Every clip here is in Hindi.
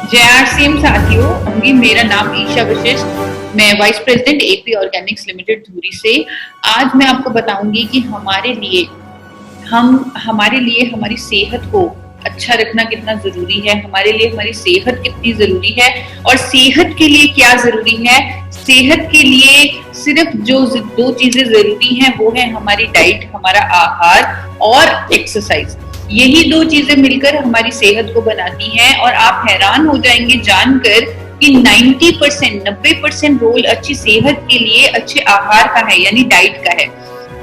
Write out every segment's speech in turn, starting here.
जय आरसीएम साथियों, मेरा नाम ईशा वशिष्ठ। मैं vice president AP Organics limited धुरी से। आज मैं आपको बताऊंगी कि हमारे लिए हमारी सेहत को अच्छा रखना कितना जरूरी है, हमारे लिए हमारी सेहत कितनी जरूरी है और सेहत के लिए क्या जरूरी है। सेहत के लिए सिर्फ जो दो चीजें जरूरी हैं वो है हमारी डाइट, हमारा आहार और एक्सरसाइज। यही दो चीजें मिलकर हमारी सेहत को बनाती हैं और आप हैरान हो जाएंगे जानकर कि 90% रोल अच्छी सेहत के लिए अच्छे आहार का है, यानी डाइट का है।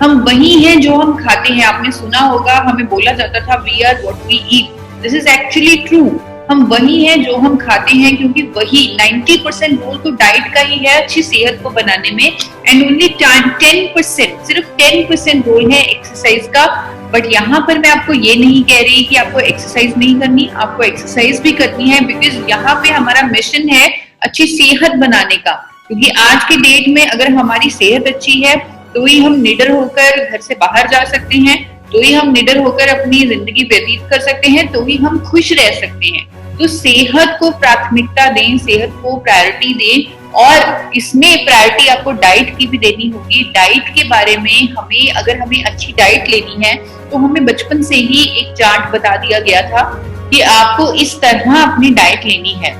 हम वही हैं जो हम खाते हैं। आपने सुना होगा, हमें बोला जाता था we are what we eat. This is actually true. हम वही हैं जो हम खाते हैं, क्योंकि वही 90% रोल तो डाइट का ही है अच्छी सेहत को बनाने में। एंड ओनली 10%, सिर्फ 10% रोल है एक्सरसाइज का। बट यहाँ पर मैं आपको ये नहीं कह रही कि आपको एक्सरसाइज नहीं करनी, आपको एक्सरसाइज भी करनी है, बिकॉज यहाँ पे हमारा मिशन है अच्छी सेहत बनाने का। क्योंकि आज के डेट में अगर हमारी सेहत अच्छी है तो ही हम निडर होकर घर से बाहर जा सकते हैं, तो ही हम निडर होकर अपनी जिंदगी व्यतीत कर सकते हैं, तो ही हम खुश रह सकते हैं। तो सेहत को प्राथमिकता दें, सेहत को प्रायोरिटी दें, और इसमें प्रायोरिटी आपको डाइट की भी देनी होगी। डाइट के बारे में अगर हमें अच्छी डाइट लेनी है तो हमें बचपन से ही एक चार्ट बता दिया गया था कि आपको इस तरह अपनी डाइट लेनी है,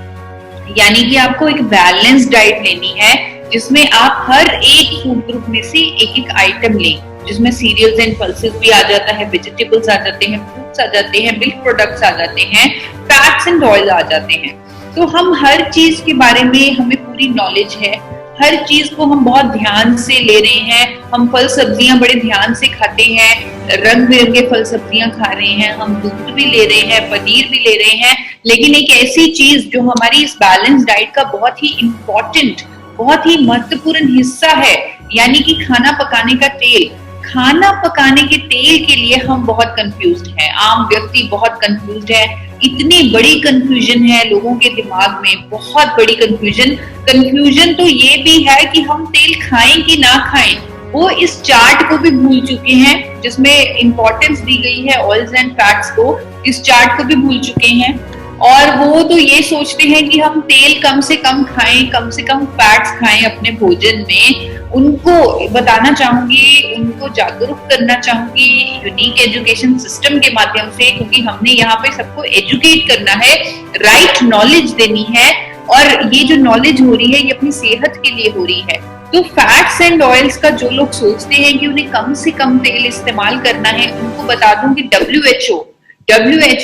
यानी कि आपको एक बैलेंस डाइट लेनी है जिसमें आप हर एक फूड ग्रुप में से एक एक आइटम लें, जिसमें सीरियल्स एंड पल्सेस भी आ जाता है, वेजिटेबल्स आ जाते हैं, फ्रूट्स आ जाते हैं, मिल्क प्रोडक्ट्स आ जाते हैं, फैट्स एंड ऑयल आ जाते हैं। तो हम हर चीज के बारे में हमें पूरी नॉलेज है, हर चीज को हम बहुत ध्यान से ले रहे हैं। हम फल सब्जियां बड़े ध्यान से खाते हैं, रंग बिरंगे फल सब्जियां खा रहे हैं, हम दूध भी ले रहे हैं, पनीर भी ले रहे हैं। लेकिन एक ऐसी चीज जो हमारी इस बैलेंस डाइट का बहुत ही इम्पोर्टेंट, बहुत ही महत्वपूर्ण हिस्सा है, यानी कि खाना पकाने का तेल। खाना पकाने के तेल के लिए हम बहुत कंफ्यूज्ड हैं, आम व्यक्ति बहुत कंफ्यूज्ड है। इतनी बड़ी कंफ्यूजन है लोगों के दिमाग में, बहुत बड़ी कंफ्यूजन तो ये भी है कि हम तेल खाएं कि ना खाएं। वो इस चार्ट को भी भूल चुके हैं जिसमें इंपॉर्टेंस दी गई है ऑयल्स एंड फैट्स को, इस चार्ट को भी भूल चुके हैं। और वो तो ये सोचते हैं कि हम तेल कम से कम खाएं, कम से कम फैट्स खाएं अपने भोजन में। उनको बताना चाहूंगी, उनको जागरूक करना चाहूंगी यूनिक एजुकेशन सिस्टम के माध्यम से, क्योंकि हमने यहाँ पे सबको एजुकेट करना है, राइट नॉलेज देनी है। और ये जो नॉलेज हो रही है ये अपनी सेहत के लिए हो रही है। तो फैट्स एंड ऑयल्स का जो लोग सोचते हैं कि उन्हें कम से कम तेल इस्तेमाल करना है, उनको बता दूं कि WHO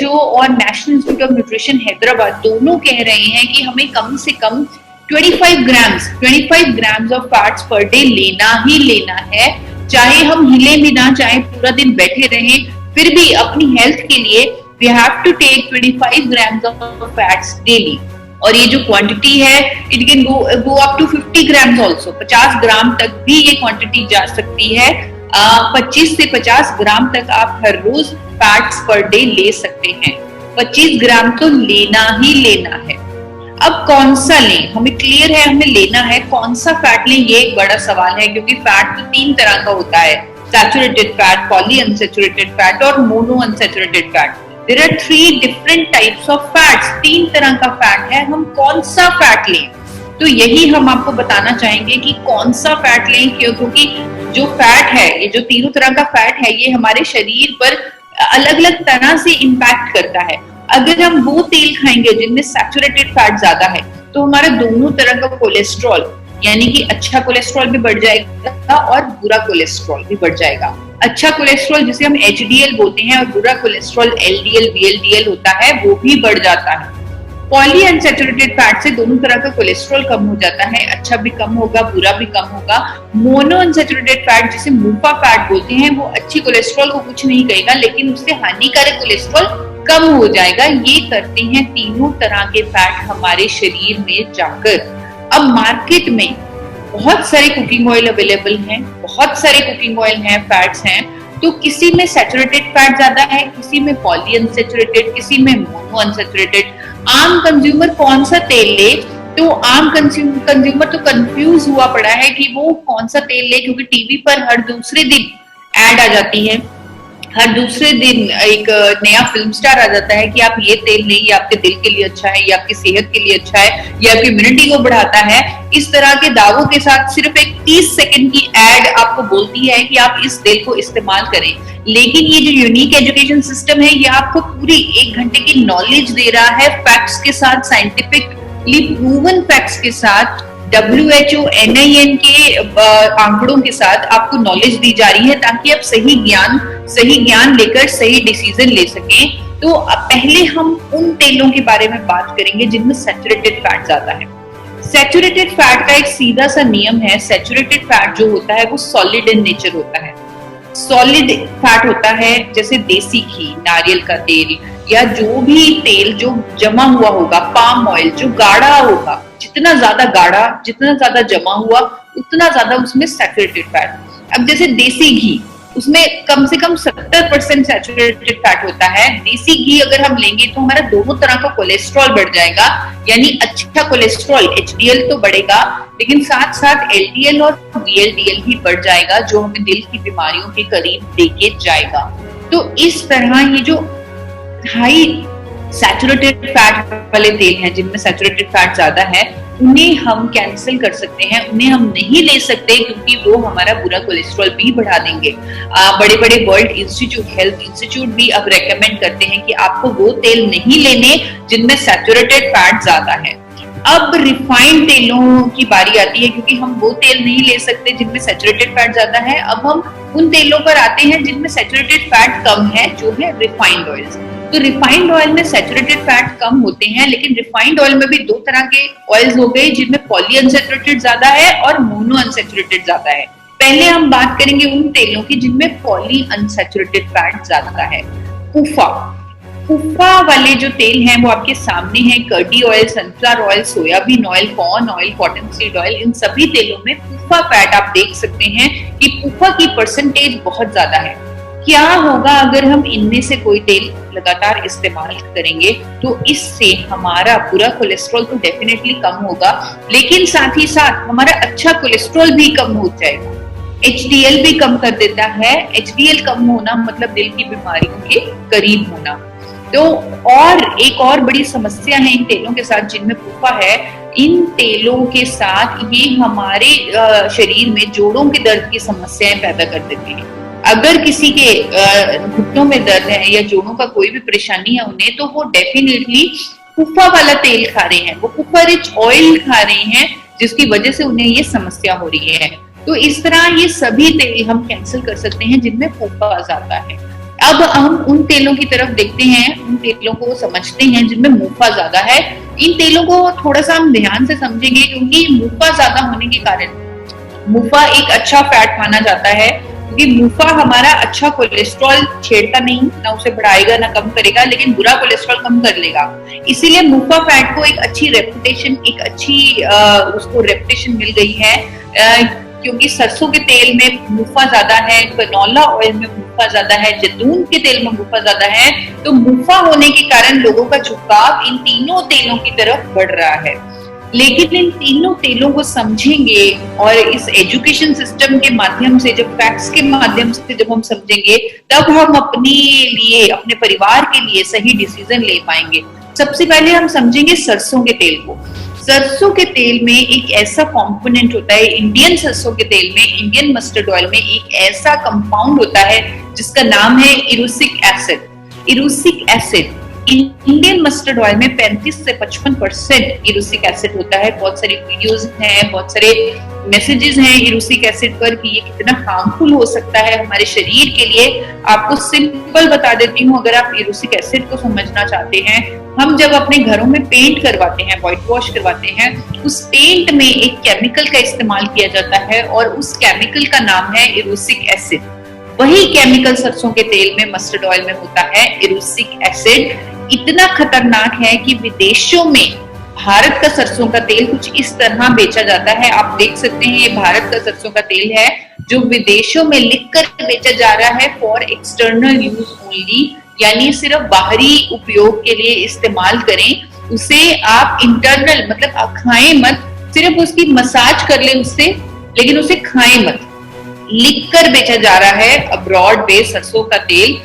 और national institute of nutrition Hyderabad दोनों कह रहे हैं कि हमें कम से कम 25 grams of fats per day लेना ही लेना है। चाहे हम हिले भी ना, चाहे पूरा दिन बैठे रहें, फिर भी अपनी हेल्थ के लिए we have to take 25 grams of fats daily. और ये जो क्वांटिटी है it can go up to 50 grams also. 50 gram तक भी ये क्वांटिटी जा सकती है। 25 से 50 ग्राम तक आप हर रोज फैट्स पर डे ले सकते हैं। 25 ग्राम तो लेना ही लेना है। अब कौन सा लें, हमें क्लियर है हमें लेना है, कौन सा फैट लें ये एक बड़ा सवाल है, क्योंकि फैट तो 3 तरह का होता है, saturated fat, polyunsaturated fat और monounsaturated fat. There are 3 different types of fats, 3 तरह का फैट है। हम कौन सा फैट लें, तो यही हम आपको बताना चाहेंगे कि कौन सा फैट लें। क्योंकि जो फैट है, ये जो तीनों तरह का फैट है, ये हमारे शरीर पर अलग अलग तरह से इम्पैक्ट करता है। अगर हम वो तेल खाएंगे जिनमें सैचुरेटेड फैट ज्यादा है तो हमारा दोनों तरह का कोलेस्ट्रॉल, यानी कि अच्छा कोलेस्ट्रॉल भी बढ़ जाएगा और बुरा कोलेस्ट्रॉल भी बढ़ जाएगा। अच्छा कोलेस्ट्रॉल जिसे हम HDL बोलते हैं और बुरा कोलेस्ट्रॉल LDL VLDL होता है, वो भी बढ़ जाता है। पॉली अनसैचुरेटेड फैट से दोनों तरह का कोलेस्ट्रॉल कम हो जाता है, अच्छा भी कम होगा, बुरा भी कम होगा। मोनो अनसैचुरेटेड फैट जिसे मूफा फैट बोलते हैं, वो अच्छी कोलेस्ट्रॉल को कुछ नहीं कहेगा, लेकिन उससे हानिकारक कोलेस्ट्रॉल कम हो जाएगा। ये करते हैं तीनों तरह के फैट हमारे शरीर में जाकर। अब मार्केट में बहुत सारे कुकिंग ऑयल अवेलेबल हैं, बहुत सारे कुकिंग ऑयल हैं, फैट्स हैं। तो किसी में सैचुरेटेड फैट ज्यादा है, किसी में पॉली अनसैचुरेटेड, किसी में मोनो अनसैचुरेटेड। आम कंज्यूमर कौन सा तेल ले, तो आम कंज्यूमर तो कंफ्यूज हुआ पड़ा है कि वो कौन सा तेल ले, क्योंकि टीवी पर हर दूसरे दिन ऐड आ जाती है हर दूसरे दिन एक नया फिल्म स्टार आ जाता है कि आप ये तेल लें, ये आपके दिल के लिए अच्छा है, ये आपकी सेहत के लिए अच्छा है, ये आपकी इम्यूनिटी को बढ़ाता है। इस तरह के दावों के साथ सिर्फ एक 30 सेकंड की एड आपको बोलती है कि आप इस तेल को इस्तेमाल करें। लेकिन ये जो यूनिक एजुकेशन सिस्टम है, ये आपको पूरी 1 घंटे की नॉलेज दे रहा है, फैक्ट्स के साथ, साइंटिफिकली प्रूवन फैक्ट्स के साथ, WHO NIN के आंकड़ों के साथ आपको नॉलेज दी जा रही है, ताकि आप सही ज्ञान लेकर सही डिसीजन ले सकें। तो पहले हम उन तेलों के बारे में बात करेंगे जिनमें सैचुरेटेड फैट ज्यादा है। सैचुरेटेड फैट का एक सीधा सा नियम है, सैचुरेटेड फैट जो होता है वो सॉलिड इन नेचर होता है। सॉलिड फैट होता है जैसे देसी घी, नारियल का तेल, या जो भी तेल जो जमा हुआ होगा, पाम ऑयल जो गाढ़ा होगा, जितना ज्यादा जमा हुआ उतना ज्यादा उसमें सैचुरेटेड फैट। अब जैसे देसी घी, उसमें कम से कम 70% सैचुरेटेड फैट होता है। देसी घी अगर हम लेंगे तो हमारा दोनों तरह का कोलेस्ट्रॉल बढ़ जाएगा, यानी अच्छा कोलेस्ट्रॉल HDL तो बढ़ेगा, लेकिन साथ साथ LDL और VLDL भी बढ़ जाएगा, जो हमें दिल की बीमारियों के करीब लेके जाएगा। तो इस तरह ये जो हाई सैचुरेटेड फैट वाले तेल हैं, जिनमें सैचुरेटेड फैट ज्यादा है, उन्हें हम कैंसिल कर सकते हैं, उन्हें हम नहीं ले सकते, क्योंकि वो हमारा बुरा कोलेस्ट्रॉल भी बढ़ा देंगे। बड़े बड़े वर्ल्ड इंस्टीट्यूट, हेल्थ इंस्टीट्यूट भी अब रेकमेंड करते हैं कि आपको वो तेल नहीं लेने जिनमें सैचुरेटेड फैट ज्यादा है। अब रिफाइंड तेलों की बारी आती है, क्योंकि हम वो तेल नहीं ले सकते जिनमें सैचुरेटेड फैट ज्यादा है। अब हम उन तेलों पर आते हैं जिनमें सैचुरेटेड फैट कम है, जो है रिफाइंड ऑयल्स। तो रिफाइंड ऑयल में सैचुरेटेड फैट कम होते हैं, लेकिन रिफाइंड ऑयल में भी 2 तरह के ऑयल्स हो गए, जिनमें पॉली अनसैचुरेटेड ज्यादा है और मोनो अनसैचुरेटेड ज्यादा है। पहले हम बात करेंगे उन तेलों की जिनमें पॉली अनसैचुरेटेड फैट ज्यादा है। कुफा वाले जो तेल हैं वो आपके सामने हैं। कर्डी oil, sunflower oil, soybean oil, corn oil, cottonseed oil, इन सभी तेलों में कुफा फैट आप देख सकते हैं कि कुफा की परसेंटेज बहुत ज्यादा है। क्या होगा अगर हम इनमें से कोई तेल लगातार इस्तेमाल करेंगे? तो इससे हमारा बुरा कोलेस्ट्रॉल तो डेफिनेटली कम होगा, लेकिन साथ ही साथ हमारा अच्छा कोलेस्ट्रॉल भी कम हो जाएगा। HDL भी कम कर देता है। HDL कम होना मतलब दिल की बीमारियों के करीब होना। तो और एक और बड़ी समस्या है इन तेलों के साथ जिनमें कुफा है, इन तेलों के साथ ये हमारे शरीर में जोड़ों के दर्द की समस्याएं पैदा कर देते हैं। अगर किसी के घुटनों में दर्द है या जोड़ों का कोई भी परेशानी है उन्हें, तो वो डेफिनेटली कुफा वाला तेल खा रहे हैं, वो कुफा रिच ऑयल खा रहे हैं, जिसकी वजह से उन्हें ये समस्या हो रही है। तो इस तरह ये सभी तेल हम कैंसिल कर सकते हैं जिनमें कुफा ज्यादा है। अब हम उन तेलों की तरफ देखते हैं, उन तेलों को समझते हैं जिनमें मुफा ज्यादा है। इन तेलों को थोड़ा सा हम ध्यान से समझेंगे, क्योंकि मुफा ज्यादा होने के कारण मुफा एक अच्छा फैट माना जाता है, क्योंकि मुफा हमारा अच्छा कोलेस्ट्रॉल छेड़ता नहीं, ना उसे बढ़ाएगा ना कम करेगा, लेकिन बुरा कोलेस्ट्रॉल कम कर लेगा। इसीलिए मुफा फैट को एक अच्छी रेपुटेशन, एक अच्छी उसको रेपुटेशन मिल गई है, क्योंकि सरसों के तेल में मुफा ज्यादा है, कनोला ऑयल में मुफा ज्यादा है, जैतून के तेल में मुफा ज्यादा है। तो मुफा होने के कारण लोगों का झुकाव इन तीनों तेलों की तरफ बढ़ रहा है। लेकिन इन तीनों तेलों को समझेंगे और इस एजुकेशन सिस्टम के माध्यम से, जब फैक्ट्स के माध्यम से जब हम समझेंगे, तब हम अपने लिए, अपने परिवार के लिए सही डिसीजन ले पाएंगे। सबसे पहले हम समझेंगे सरसों के तेल को। सरसों के तेल में एक ऐसा कंपोनेंट होता है, इंडियन सरसों के तेल में, इंडियन मस्टर्ड ऑयल में एक ऐसा कंपाउंड होता है जिसका नाम है erucic acid. Erucic acid Indian mustard oil में 35 से 55% इरूसिक एसिड होता है। बहुत सारी वीडियोस हैं, बहुत सारे मैसेजेस हैं इरूसिक एसिड पर कि ये कितना हार्मफुल हो सकता है हमारे शरीर के लिए। आपको सिंपल बता देती हूँ, अगर आप इरूसिक एसिड को समझना चाहते हैं, हम जब अपने घरों में पेंट करवाते हैं, व्हाइट वॉश करवाते हैं, उस पेंट में एक केमिकल का इस्तेमाल किया जाता है और उस केमिकल का नाम है इरूसिक एसिड। वही केमिकल सरसों के तेल में, मस्टर्ड ऑयल में होता है इरूसिक एसिड। इतना खतरनाक है कि विदेशों में भारत का सरसों का तेल कुछ इस तरह बेचा जाता है। आप देख सकते हैं, ये भारत का सरसों का तेल है जो विदेशों में लिखकर बेचा जा रहा है फॉर एक्सटर्नल यूज ओनली, यानी सिर्फ बाहरी उपयोग के लिए इस्तेमाल करें उसे। आप इंटरनल मतलब खाएं मत, सिर्फ उसकी मसाज कर ले उससे, लेकिन उसे खाएं मत। लिखकर बेचा जा रहा है अब्रॉड बेस्ड सरसों का तेल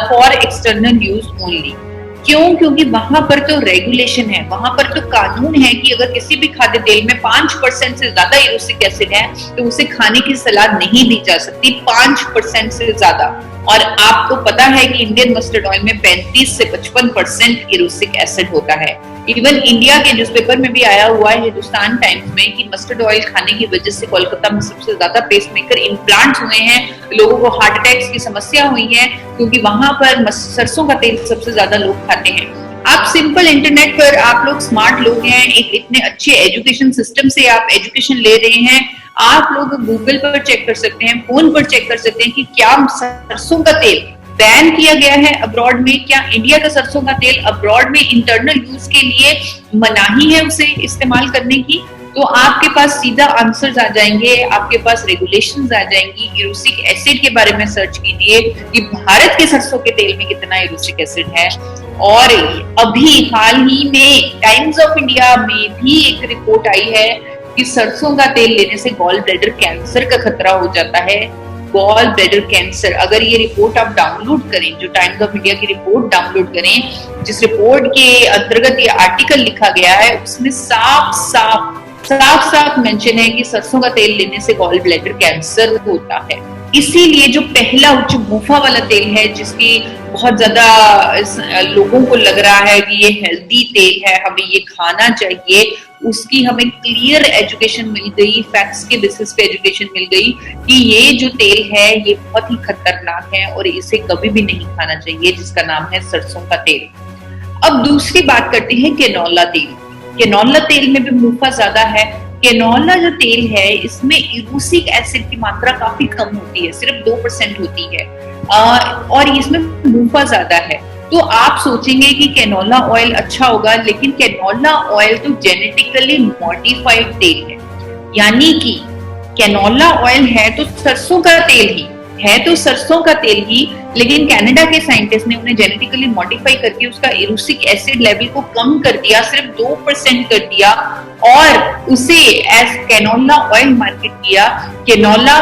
फॉर एक्सटर्नल यूज ओनली। क्यों? क्योंकि वहां पर तो रेगुलेशन है, वहां पर तो कानून है कि अगर किसी भी खाद्य तेल में 5% से ज्यादा एरोसिक एसिड है तो उसे खाने की सलाह नहीं दी जा सकती, 5% से ज्यादा। और आपको पता है कि इंडियन मस्टर्ड ऑयल में 35 से 55% एरोसिक एसिड होता है। इवन इंडिया के न्यूज़पेपर में भी आया हुआ है हिंदुस्तान टाइम्स में कि मस्टर्ड ऑयल खाने की वजह से कोलकाता में सबसे ज्यादा पेसमेकर इम्प्लांट्स हुए हैं, लोगों को हार्ट अटैक्स की समस्या हुई है, क्योंकि वहां पर सरसों का तेल सबसे ज्यादा लोग खाते हैं। आप सिंपल इंटरनेट पर, आप लोग स्मार्ट लोग हैं, एक इतने अच्छे एजुकेशन सिस्टम से आप एजुकेशन ले रहे हैं, आप लोग गूगल पर चेक कर सकते हैं, फोन पर चेक कर सकते हैं कि क्या सरसों का तेल बैन किया गया है अब्रॉड में, क्या इंडिया का सरसों का तेल अब्रॉड में इंटरनल यूज के लिए मनाही है उसे इस्तेमाल करने की। तो आपके पास सीधा आंसर्स आ जाएंगे, आपके पास रेगुलेशंस आ जाएंगी। एरोसिक एसिड के बारे में सर्च कीजिए कि भारत के सरसों के तेल में कितना एरोसिक एसिड है। और अभी हाल ही में टाइम्स ऑफ इंडिया में भी एक रिपोर्ट आई है कि सरसों का तेल लेने से गॉल ब्लैडर कैंसर का खतरा हो जाता है। गॉल ब्लैडर कैंसर, अगर ये रिपोर्ट आप डाउनलोड करें, जो टाइम्स ऑफ इंडिया की रिपोर्ट डाउनलोड करें, जिस रिपोर्ट के अंतर्गत ये आर्टिकल लिखा गया है, उसमें साफ साफ मेंशन है कि सरसों का तेल लेने से गॉल ब्लैडर कैंसर होता है। इसीलिए जो पहला उच्च मुफा वाला तेल है, जिसकी बहुत ज्यादा लोगों को लग रहा है कि ये हेल्दी तेल है, हमें ये खाना चाहिए, उसकी हमें क्लियर एजुकेशन मिल गई, फैक्ट्स के बेसिस पे एजुकेशन मिल गई कि ये जो तेल है ये बहुत ही खतरनाक है और इसे कभी भी नहीं खाना चाहिए, जिसका नाम है सरसों का तेल। अब दूसरी बात करते हैं कैनोला तेल। कैनोला तेल में भी मुनाफा ज्यादा है। कैनोला जो तेल है इसमें एरोसिक एसिड की मात्रा काफी कम होती है, सिर्फ 2% होती है, और इसमें मुनाफा ज्यादा है। तो आप सोचेंगे कि कैनोला ऑयल अच्छा होगा, लेकिन कैनोला ऑयल तो जेनेटिकली मॉडिफाइड तेल है, यानी कि कैनोला ऑयल है तो सरसों का तेल ही है, तो सरसों का तेल ही, लेकिन कनाडा के साइंटिस्ट ने उन्हें जेनेटिकली मॉडिफाई करके उसका एरोसिक एसिड लेवल को कम कर दिया, सिर्फ 2% कर दिया, और उसे एज कैनोला ऑयल मार्केट किया। कैनोला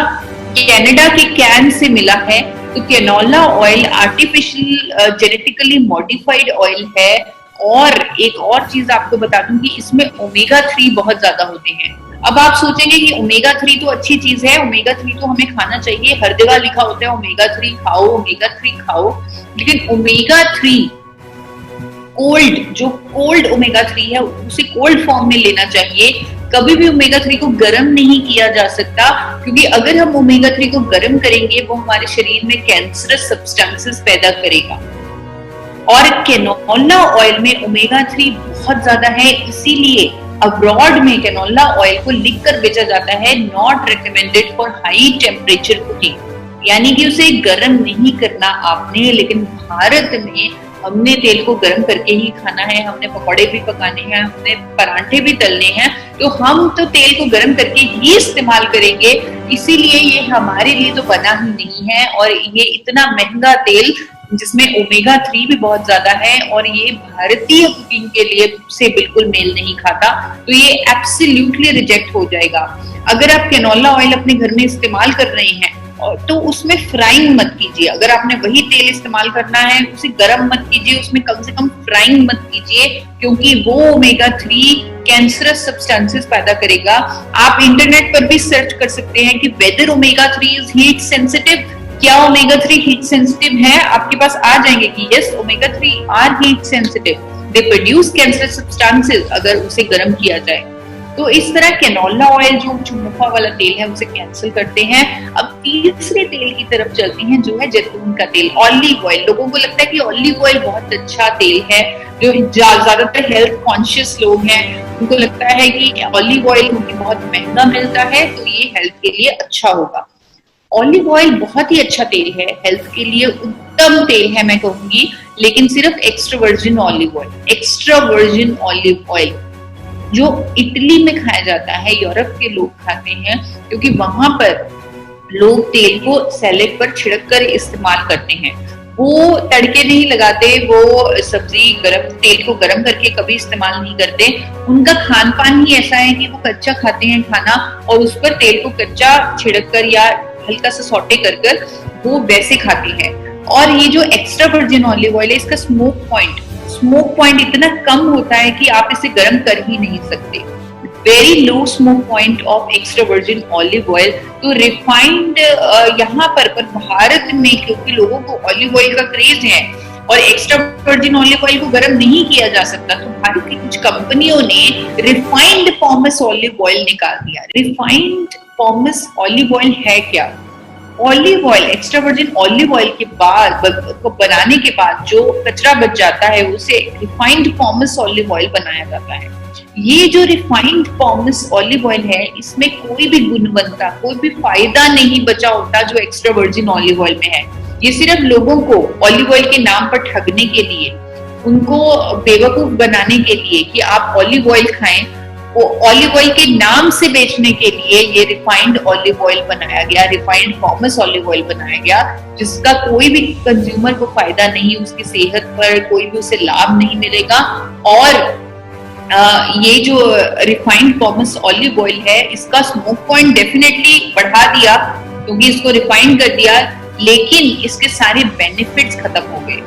कनाडा के कैन से मिला है, तो canola oil artificial genetically modified oil है। और एक और चीज आपको बता दूं कि इसमें ओमेगा 3 बहुत ज्यादा होते हैं। अब आप सोचेंगे कि ओमेगा 3 तो अच्छी चीज है, ओमेगा 3 तो हमें खाना चाहिए, हर जगह लिखा होता है ओमेगा 3 खाओ, ओमेगा 3 खाओ, लेकिन ओमेगा 3 कोल्ड ओमेगा 3 है उसे कोल्ड फॉर्म में लेना चाहिए। कभी भी ओमेगा 3 को गर्म नहीं किया जा सकता, क्योंकि अगर हम ओमेगा 3 को गर्म करेंगे वो हमारे शरीर में कैंसरस सब्सटेंसेस पैदा करेगा। और कैनोला ऑयल में ओमेगा 3 बहुत ज्यादा है, इसीलिए अब्रॉड में कैनोला ऑयल को लिखकर बेचा जाता है not recommended for high temperature cooking, यानी कि उसे गर्म नहीं करना आपने। लेकिन भारत में हमने तेल को गर्म करके ही खाना है, हमने पकौड़े भी पकाने हैं, हमने परांठे भी तलने हैं, तो हम तो तेल को गर्म करके ही इस्तेमाल करेंगे। इसीलिए ये हमारे लिए तो बना ही नहीं है, और ये इतना महंगा तेल जिसमें ओमेगा 3 भी बहुत ज्यादा है, और ये भारतीय कुकिंग के लिए से बिल्कुल मेल नहीं खाता, तो ये एब्सोल्युटली रिजेक्ट हो जाएगा। अगर आप कैनोला ऑयल अपने घर में इस्तेमाल कर रहे हैं तो उसमें फ्राइंग मत कीजिए। अगर आपने वही तेल इस्तेमाल करना है उसे गर्म मत कीजिए, उसमें कम से कम फ्राइंग मत कीजिए, क्योंकि वो ओमेगा 3 कैंसरस सब्सटेंसेस पैदा करेगा। आप इंटरनेट पर भी सर्च कर सकते हैं कि whether omega 3 is heat sensitive, क्या ओमेगा 3 हीट सेंसिटिव है, आपके पास आ जाएंगे कि yes omega 3 are heat sensitive, they produce cancerous substances अगर उसे गर्म किया जाए। तो इस तरह कैनोला ऑयल जो मुनाफा वाला तेल है उसे कैंसिल करते हैं। अब तीसरे तेल की तरफ चलते हैं जो है जैतून का तेल, ऑलिव ऑयल। लोगों को लगता है कि ऑलिव ऑयल बहुत अच्छा तेल है, जो ज्यादातर हेल्थ कॉन्शियस लोग हैं उनको लगता है कि ऑलिव ऑयल क्योंकि बहुत महंगा मिलता है तो ये हेल्थ के लिए अच्छा होगा। ऑलिव ऑयल बहुत ही अच्छा तेल है, हेल्थ के लिए उत्तम तेल है मैं कहूंगी, लेकिन सिर्फ एक्स्ट्रा वर्जिन ऑलिव ऑयल जो इटली में खाया जाता है, यूरोप के लोग खाते हैं, क्योंकि वहां पर लोग तेल को सैलेड पर छिड़क कर इस्तेमाल करते हैं। वो तड़के नहीं लगाते, वो सब्जी तेल को गर्म करके कभी इस्तेमाल नहीं करते। उनका खान पान ही ऐसा है कि वो कच्चा खाते हैं खाना, और उस पर तेल को कच्चा छिड़क कर या हल्का सा सॉटे कर वो वैसे खाते हैं। और ये जो एक्स्ट्रा वर्जिन ऑलिव ऑयल है, इसका स्मोक पॉइंट इतना कम होता है कि आप इसे गर्म कर ही नहीं सकते। Very low smoke point of extra virgin olive oil. तो रिफाइंड यहाँ पर भारत में क्योंकि लोगों को ऑलिव ऑयल का क्रेज है और एक्स्ट्रा वर्जिन ऑलिव ऑयल को गर्म नहीं किया जा सकता, तो भारत की कुछ कंपनियों ने रिफाइंड पॉमेस ऑलिव ऑयल निकाल दिया। रिफाइंड पॉमेस ऑलिव ऑयल है क्या? Olive oil, extra virgin olive oil के बाद को बनाने के बाद जो कचरा बच जाता है उसे रिफाइंड पॉमेस ऑलिव ऑयल बनाया जाता है। ये जो रिफाइंड पॉमेस ऑलिव ऑयल है, इसमें कोई भी गुणवत्ता, कोई भी फायदा नहीं बचा होता जो एक्स्ट्रा वर्जिन ऑलिव ऑयल में है। ये सिर्फ लोगों को ऑलिव ऑयल के नाम पर ठगने के लिए, उनको बेवकूफ बनाने के लिए कि आप ऑलिव ऑयल खाएं, वो ऑलिव ऑयल के नाम से बेचने के लिए ये रिफाइंड ऑलिव ऑयल बनाया गया, रिफाइंड पॉमेस ऑलिव ऑयल बनाया गया, जिसका कोई भी कंज्यूमर को फायदा नहीं, उसकी सेहत पर कोई भी उसे लाभ नहीं मिलेगा। और ये जो रिफाइंड पॉमेस ऑलिव ऑयल है, इसका स्मोक पॉइंट डेफिनेटली बढ़ा दिया क्योंकि इसको रिफाइंड कर दिया, लेकिन इसके सारे बेनिफिट्स खत्म हो गए।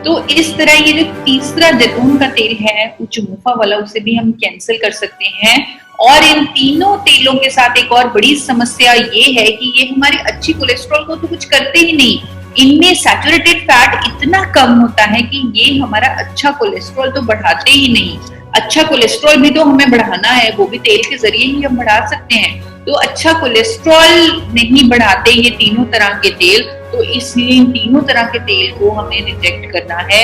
तो इस तरह ये जो तीसरा जैतून का तेल है उच्च मुफा वाला, उसे भी हम कैंसिल कर सकते हैं। और इन तीनों तेलों के साथ एक और बड़ी समस्या ये है कि ये हमारे अच्छी कोलेस्ट्रॉल को तो कुछ करते ही नहीं, इनमें सैचुरेटेड फैट इतना कम होता है कि ये हमारा अच्छा कोलेस्ट्रॉल तो बढ़ाते ही नहीं। अच्छा कोलेस्ट्रॉल भी तो हमें बढ़ाना है, वो भी तेल के जरिए ही हम बढ़ा सकते हैं। तो अच्छा कोलेस्ट्रॉल नहीं बढ़ाते ये तीनों तरह के तेल, तो इसलिए इन तीनों तरह के तेल को हमें रिजेक्ट करना है।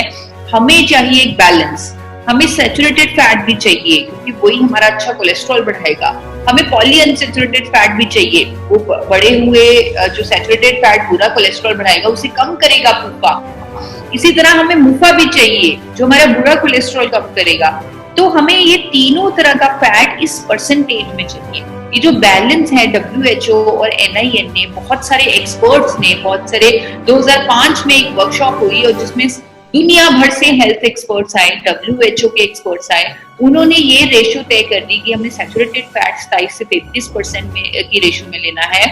हमें चाहिए एक बैलेंस, हमें सैचुरेटेड फैट भी चाहिए क्योंकि वही हमारा अच्छा कोलेस्ट्रॉल बढ़ाएगा। हमें पॉली अनसैचुरेटेड फैट भी चाहिए, वो बढ़े हुए जो सैचुरेटेड फैट बुरा कोलेस्ट्रॉल बढ़ाएगा उसे कम करेगा मुफा। इसी तरह हमें मुफा भी चाहिए जो हमारा बुरा कोलेस्ट्रॉल कम करेगा। तो हमें ये तीनों तरह का फैट इस परसेंटेज में चाहिए। ये जो बैलेंस है WHO और NIN ने, बहुत सारे एक्सपर्ट्स ने, बहुत सारे 2005 में एक वर्कशॉप हुई और जिसमें दुनिया भर से हेल्थ एक्सपर्ट्स आए, WHO के एक्सपर्ट्स आए, उन्होंने ये रेशियो तय कर दी कि हमें सैचुरेटेड फैट 27 से 33% की रेशियो में लेना है,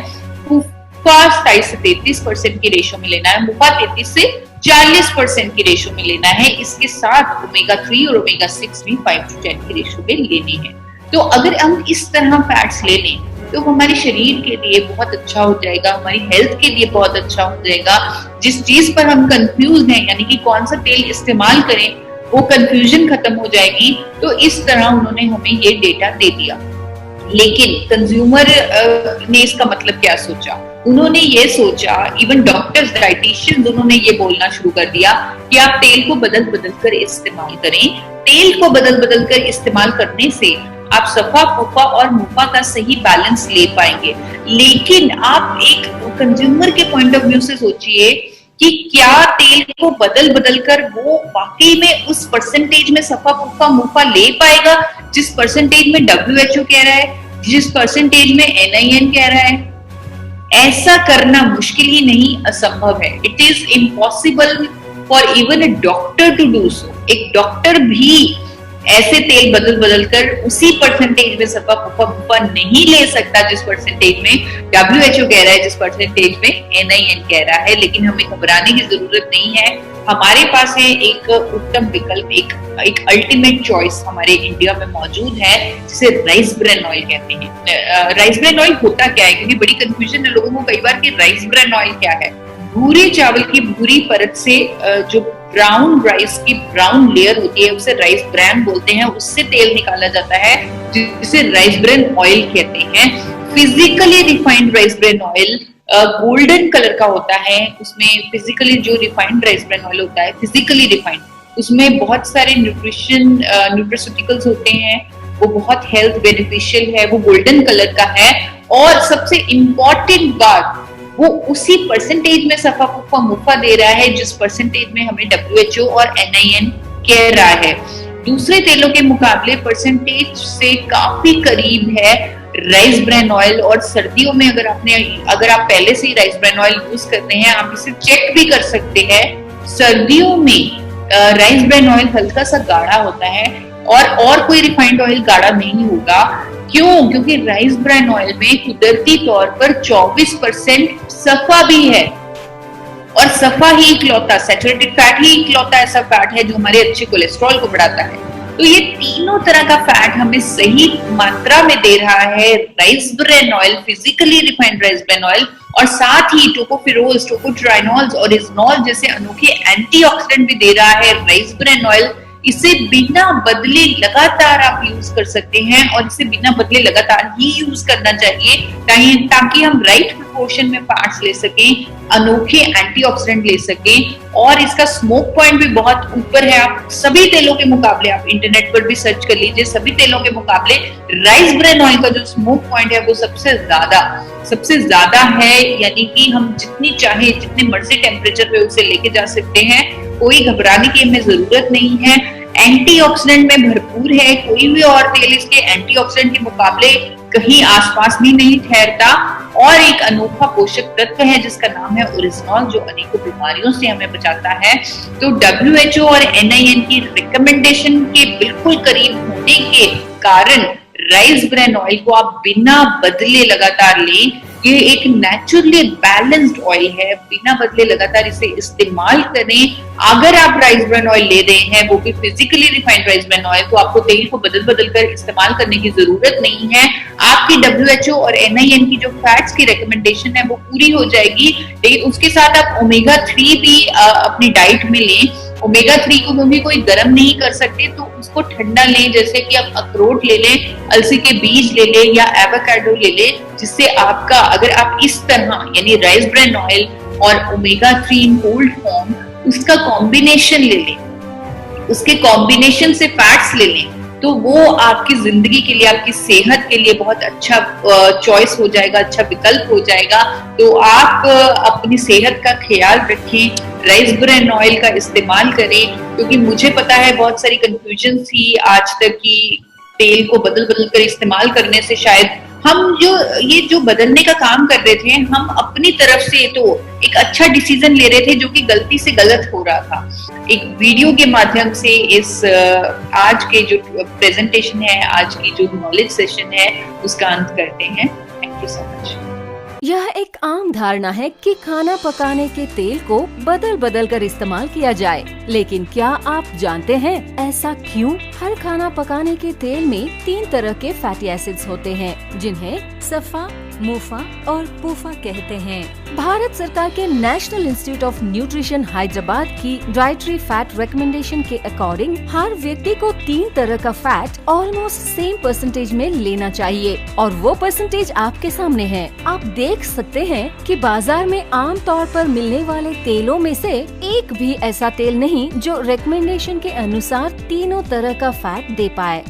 मुफा 27 से 33% की रेशियो में लेना है, मुफा 33 से 40% की रेशियो में लेना है। इसके साथ ओमेगा 3 और ओमेगा 6 भी 5 to 10 की रेशियो में लेनी है। तो अगर हम इस तरह फैट्स ले लें तो हमारे शरीर के लिए बहुत अच्छा हो जाएगा, हमारी हेल्थ के लिए बहुत अच्छा हो जाएगा। जिस चीज पर हम कंफ्यूज हैं, यानी कि कौन सा तेल इस्तेमाल करें, वो कंफ्यूजन खत्म हो जाएगी। तो इस तरह उन्होंने हमें ये डेटा दे दिया। लेकिन कंज्यूमर ने इसका मतलब क्या सोचा? उन्होंने ये सोचा, इवन डॉक्टर्स, डाइटिशियंस, उन्होंने ये बोलना शुरू कर दिया कि आप तेल को बदल बदल कर इस्तेमाल करें। तेल को बदल बदल कर इस्तेमाल करने से आप सफा, पुफा और मुफा का सही बैलेंस ले पाएंगे। लेकिन आप एक कंज्यूमर के पॉइंट ऑफ व्यू से सोचिए कि क्या तेल को बदल बदल कर वो वाकई में उस परसेंटेज में सफा, पुफा, मुफा ले पाएगा जिस परसेंटेज में WHO कह रहा है, जिस परसेंटेज में NIN कह रहा है? ऐसा करना मुश्किल ही नहीं, असंभव है। It is impossible for even a doctor to do so. एक डॉक्टर भी ऐसे तेल बदल बदल कर उसी परसेंटेज में सफा, पुफा, मुफा नहीं ले सकता जिस परसेंटेज में WHO कह रहा है, जिस परसेंटेज में NIN कह रहा है। लेकिन हमें घबराने की जरूरत नहीं है, हमारे पास है एक उत्तम विकल्प, एक अल्टीमेट चॉइस हमारे इंडिया में मौजूद है, जिसे राइस ब्रेन ऑयल कहते हैं। राइस ब्रेन ऑयल होता क्या है? क्योंकि बड़ी कंफ्यूजन है लोगों को कई बार कि राइस ब्रेन ऑयल क्या है। भूरे चावल की भूरी परत से जो ब्राउन राइस की ब्राउन लेयर होती है उसे राइस ब्रैन बोलते हैं, उससे तेल निकाला जाता है जिसे राइस ब्रेन ऑयल कहते हैं। Physically refined rice bran oil golden colour का होता है। उसमें फिजिकली जो रिफाइंड राइस ब्रेन ऑयल होता है, फिजिकली रिफाइंड, उसमें बहुत सारे न्यूट्रिस्यूटिकल्स होते हैं, वो बहुत हेल्थ बेनिफिशियल है, वो गोल्डन कलर का है। और सबसे इम्पोर्टेंट बात, वो उसी परसेंटेज में सफा, पुफा, मुफा दे रहा है जिस परसेंटेज में हमें WHO और NIN कह रहा है। दूसरे तेलों के मुकाबले परसेंटेज से काफी करीब है राइस ब्रेन ऑयल। और सर्दियों में अगर आप पहले से ही राइस ब्रेन ऑयल यूज करते हैं, आप इसे चेक भी कर सकते हैं। सर्दियों में राइस ब्रेन ऑयल हल्का सा गाढ़ा होता है और कोई रिफाइंड ऑयल गाढ़ा नहीं होगा। क्यों? क्योंकि राइस ब्रान ऑयल में कुदरती तौर पर 24% सफा भी है, और सफा ही इकलौता सैचुरेटेड फैट ही इकलौता ऐसा फैट है जो हमारे अच्छे कोलेस्ट्रॉल को बढ़ाता है। तो ये तीनों तरह का फैट हमें सही मात्रा में दे रहा है rice bran oil, physically refined rice bran oil, और साथ ही टोकोफेरोल्स, टोकोट्राइनोल्स और इथनॉल जैसे अनोखे एंटीऑक्सीडेंट भी दे रहा है राइस ब्रान ऑयल। इसे बिना बदले लगातार आप यूज कर सकते हैं, और इसे बिना बदले लगातार ही यूज करना चाहिए ताकि हम राइट प्रोपोर्शन में फैट्स ले सकें, अनोखे एंटीऑक्सीडेंट ले सकें, और इसका स्मोक पॉइंट भी बहुत ऊपर है। आप सभी तेलों के मुकाबले, आप इंटरनेट पर भी सर्च कर लीजिए, सभी तेलों के मुकाबले राइस ब्रान ऑयल का जो स्मोक पॉइंट है वो सबसे ज्यादा है। यानी कि हम जितनी चाहे, जितने मर्जी टेम्परेचर पे उसे लेके जा सकते हैं, कोई घबराने की हमें जरूरत नहीं है। एंटीऑक्सीडेंट में भरपूर है, कोई भी और तेल इसके एंटीऑक्सीडेंट के मुकाबले कहीं आसपास भी नहीं ठहरता, और एक अनोखा पोषक तत्व है जिसका नाम है ओरिजिनॉल, जो अनेकों बीमारियों से हमें बचाता है। तो WHO और NIN की रिकमेंडेशन के बिल्कुल करीब होने के कारण राइस ब्रान ऑयल को आप बिना बदले लगातार लें। ये एक नेचुरली बैलेंस्ड ऑयल है, बिना बदले लगातार इसे इस्तेमाल करें। अगर आप राइस ब्रान ऑयल ले रहे हैं, वो भी physically refined rice bran oil, तो आपको तेल को बदल कर इस्तेमाल करने की जरूरत नहीं है। आपकी WHO और NIN की जो फैट्स की रिकमेंडेशन है वो पूरी हो जाएगी, लेकिन उसके साथ आप ओमेगा 3 भी अपनी डाइट में लें। ओमेगा 3 को भी कोई गर्म नहीं कर सकते, तो उसको ठंडा लें, जैसे कि आप अखरोट ले लें, अलसी के बीज ले लें या एवोकाडो ले लें, जिससे आपका, अगर आप इस तरह यानी राइस ब्रान ऑयल और ओमेगा 3 इन कोल्ड फॉर्म, उसका कॉम्बिनेशन ले लें, उसके कॉम्बिनेशन से फैट्स ले लें, तो वो आपकी जिंदगी के लिए, आपकी सेहत के लिए बहुत अच्छा चॉइस हो जाएगा, अच्छा विकल्प हो जाएगा। तो आप अपनी सेहत का ख्याल रखें, राइस ब्रान ऑयल का इस्तेमाल करें, क्योंकि मुझे पता है बहुत सारी कंफ्यूजन थी आज तक की तेल को बदल कर इस्तेमाल करने से शायद हम जो बदलने का काम कर रहे थे, हम अपनी तरफ से तो एक अच्छा डिसीजन ले रहे थे जो कि गलती से गलत हो रहा था। एक वीडियो के माध्यम से इस आज के जो प्रेजेंटेशन है, आज की जो नॉलेज सेशन है, उसका अंत करते हैं। Thank you so much. यह एक आम धारणा है कि खाना पकाने के तेल को बदल कर इस्तेमाल किया जाए, लेकिन क्या आप जानते हैं ऐसा क्यों? हर खाना पकाने के तेल में 3 तरह के फैटी एसिड्स होते हैं, जिन्हें सफा, मुफा और पूफा कहते हैं। भारत सरकार के national institute of nutrition Hyderabad की डाइटरी फैट रिकमेंडेशन के अकॉर्डिंग हर व्यक्ति को 3 तरह का फैट ऑलमोस्ट सेम परसेंटेज में लेना चाहिए, और वो परसेंटेज आपके सामने है। आप देख सकते हैं कि बाजार में आम तौर पर मिलने वाले तेलों में से एक भी ऐसा तेल नहीं जो रिकमेंडेशन के अनुसार तीनों तरह का फैट दे पाए।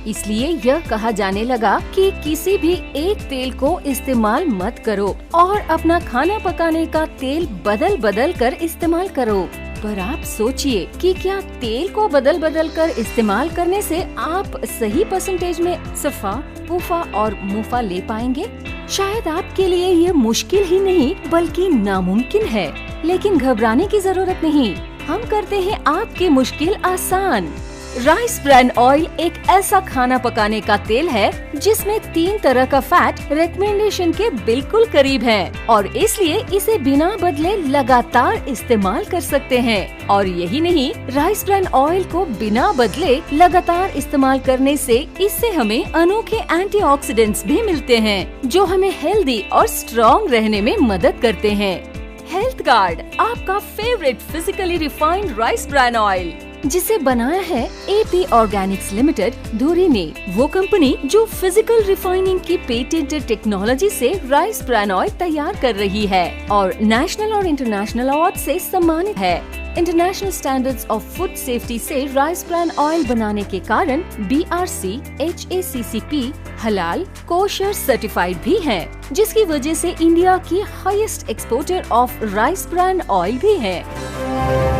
इसलिए यह कहा जाने लगा कि किसी भी एक तेल को इस्तेमाल मत करो और अपना खाना पकाने का तेल बदल कर इस्तेमाल करो। पर आप सोचिए कि क्या तेल को बदल कर इस्तेमाल करने से आप सही परसेंटेज में सफा, पूफा और मुफा ले पाएंगे? शायद आपके लिए ये मुश्किल ही नहीं बल्कि नामुमकिन है, लेकिन घबराने की जरूरत नहीं। हम करते हैं आपकी मुश्किल आसान। राइस ब्रान ऑयल एक ऐसा खाना पकाने का तेल है जिसमें 3 तरह का फैट रिकमेंडेशन के बिल्कुल करीब है, और इसलिए इसे बिना बदले लगातार इस्तेमाल कर सकते हैं। और यही नहीं, राइस ब्रान ऑयल को बिना बदले लगातार इस्तेमाल करने से इससे हमें अनोखे एंटीऑक्सीडेंट्स भी मिलते हैं, जो हमें हेल्दी और स्ट्रॉन्ग रहने में मदद करते हैं। हेल्थ गार्ड, आपका favourite physically refined rice bran oil, जिसे बनाया है AP ऑर्गेनिक्स लिमिटेड धुरी ने, वो कंपनी जो फिजिकल रिफाइनिंग की पेटेंटेड टेक्नोलॉजी से राइस ब्रान ऑयल तैयार कर रही है और नेशनल और इंटरनेशनल अवार्ड से सम्मानित है। International standards of food safety से राइस ब्रान ऑयल बनाने के कारण BRC HACCP हलाल कोशर सर्टिफाइड भी है, जिसकी वजह से इंडिया की highest exporter of rice bran oil भी है।